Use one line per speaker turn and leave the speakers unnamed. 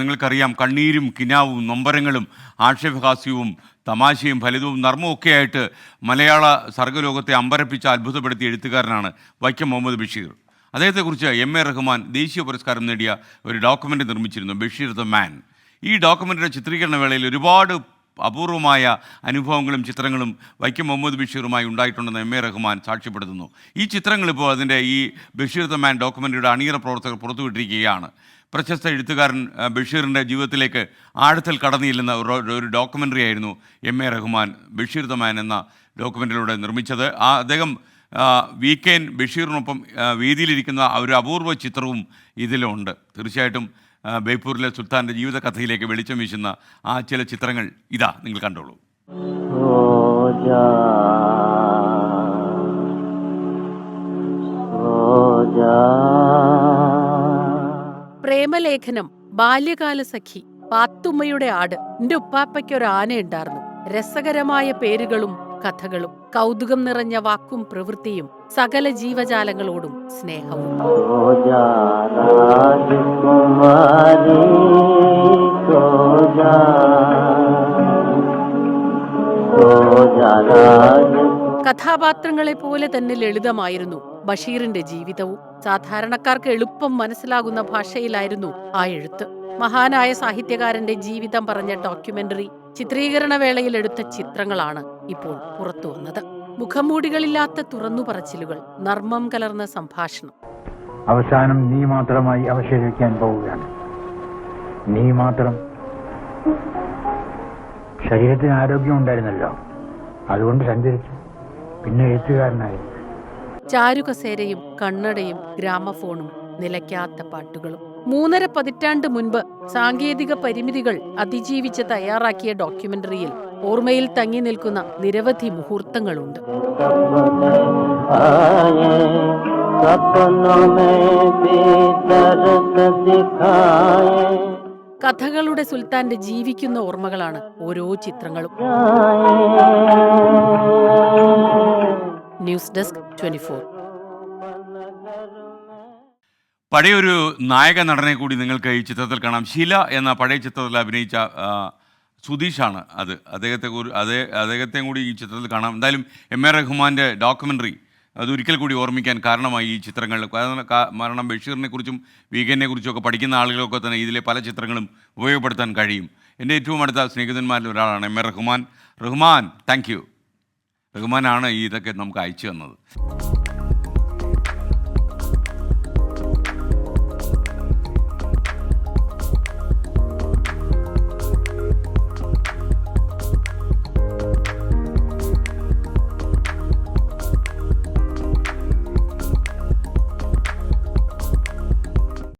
നിങ്ങൾക്കറിയാം, കണ്ണീരും കിനാവും നൊമ്പരങ്ങളും ആക്ഷേപഹാസ്യവും തമാശയും ഫലിതവും നർമ്മവും ഒക്കെയായിട്ട് മലയാള സർഗ്ഗലോകത്തെ അമ്പരപ്പിച്ച് അത്ഭുതപ്പെടുത്തിയ എഴുത്തുകാരനാണ് വൈക്കം മുഹമ്മദ് ബഷീർ. അദ്ദേഹത്തെക്കുറിച്ച് എം.എ. റഹ്മാൻ ദേശീയ പുരസ്കാരം നേടിയ ഒരു ഡോക്യുമെൻ്ററി നിർമ്മിച്ചിരുന്നു, ബഷീർ ദ മാൻ. ഈ ഡോക്യുമെൻ്ററിയുടെ ചിത്രീകരണ വേളയിൽ ഒരുപാട് അപൂർവമായ അനുഭവങ്ങളും ചിത്രങ്ങളും വൈക്കം മുഹമ്മദ് ബഷീറുമായി ഉണ്ടായിട്ടുണ്ടെന്ന് എം.എ. റഹ്മാൻ സാക്ഷ്യപ്പെടുത്തുന്നു. ഈ ചിത്രങ്ങളിപ്പോൾ അതിൻ്റെ ഈ ബഷീർ ദ മാൻ ഡോക്യുമെൻ്ററിയുടെ അണിയറ പ്രവർത്തകർ പുറത്തുവിട്ടിരിക്കുകയാണ്. പ്രശസ്ത എഴുത്തുകാരൻ ബഷീറിൻ്റെ ജീവിതത്തിലേക്ക് ആഴത്തിൽ കടന്നു ചെല്ലുന്ന ഒരു ഡോക്യുമെൻ്ററി ആയിരുന്നു MA. Rahman Basheer the man എന്ന ഡോക്യുമെൻ്ററിയിലൂടെ നിർമ്മിച്ചത്. അദ്ദേഹം വീക്കെൻ ബഷീറിനൊപ്പം വേദിയിലിരിക്കുന്ന ഒരു അപൂർവ ചിത്രവും ഇതിലുണ്ട്. തീർച്ചയായിട്ടും ബേപ്പൂരിലെ സുൽത്താൻ്റെ ജീവിതകഥയിലേക്ക് വെളിച്ചം വീശുന്ന ആ ചില ചിത്രങ്ങൾ ഇതാ, നിങ്ങൾ കണ്ടോളൂ.
പ്രേമലേഖനം, ബാല്യകാല സഖി, പാത്തുമ്മയുടെ ആട്, എന്റെ ഉപ്പാപ്പയ്ക്കൊരു ആനയുണ്ടായിരുന്നു. രസകരമായ പേരുകളും കഥകളും, കൗതുകം നിറഞ്ഞ വാക്കും പ്രവൃത്തിയും, സകല ജീവജാലങ്ങളോടും സ്നേഹവും. കഥാപാത്രങ്ങളെ പോലെ തന്നെ ലളിതമായിരുന്നു ബഷീറിന്റെ ജീവിതവും. സാധാരണക്കാർക്ക് എളുപ്പം മനസ്സിലാകുന്ന ഭാഷയിലായിരുന്നു ആ എഴുത്ത്. മഹാനായ സാഹിത്യകാരന്റെ ജീവിതം പറഞ്ഞ ഡോക്യുമെന്ററി ചിത്രീകരണ വേളയിൽ എടുത്ത ചിത്രങ്ങളാണ് ഇപ്പോൾ പുറത്തു വന്നത്. മുഖംമൂടികളില്ലാത്ത തുറന്നു പറച്ചിലുകൾ, നർമ്മം കലർന്ന സംഭാഷണം.
അവസാനം നീ മാത്രമായി അവശേഷിക്കാൻ പോവുകയാണ്. നീ മാത്രം. ശരീരത്തിന് ആരോഗ്യം ഉണ്ടായിരുന്നല്ലോ, അതുകൊണ്ട് സഞ്ചരിച്ചു, പിന്നെ എഴുത്തുകാരനായി.
ചാരുകസേരയും കണ്ണടയും ഗ്രാമഫോണും നിലയ്ക്കാത്ത പാട്ടുകളും. 3.5 പതിറ്റാണ്ട് മുൻപ് സാങ്കേതിക പരിമിതികൾ അതിജീവിച്ച് തയ്യാറാക്കിയ ഡോക്യുമെന്ററിയിൽ ഓർമ്മയിൽ തങ്ങി നിൽക്കുന്ന നിരവധി മുഹൂർത്തങ്ങളുണ്ട്. കഥകളുടെ സുൽത്താന്റെ ജീവിക്കുന്ന ഓർമ്മകളാണ് ഓരോ ചിത്രങ്ങളും. News desk 24.
പഴയൊരു നായക നടനെ കൂടി നിങ്ങൾക്ക് ഈ ചിത്രത്തിൽ കാണാം. ശില എന്ന പഴയ ചിത്രത്തിൽ അഭിനയിച്ച സുധീഷാണ് അത്. അദ്ദേഹത്തെയും കൂടി ഈ ചിത്രത്തിൽ കാണാം. എന്തായാലും എം.എ. റഹ്മാൻ്റെ ഡോക്യുമെൻ്ററി അതൊരിക്കൽ കൂടി ഓർമ്മിക്കാൻ കാരണമായി ഈ ചിത്രങ്ങൾ. കാരണം ബഷീറിനെ കുറിച്ചും വീക്കെൻഡിനെ കുറിച്ചും ഒക്കെ പഠിക്കുന്ന ആളുകളൊക്കെ തന്നെ ഇതിലെ പല ചിത്രങ്ങളും ഉപയോഗപ്പെടുത്താൻ കഴിയും. എൻ്റെ ഏറ്റവും അടുത്ത സ്നേഹിതന്മാരിൽ ഒരാളാണ് എം.എ. റഹ്മാൻ. Thank you. റഹ്മാനാണ് ഇതൊക്കെ നമുക്ക് അയച്ചു തന്നത്.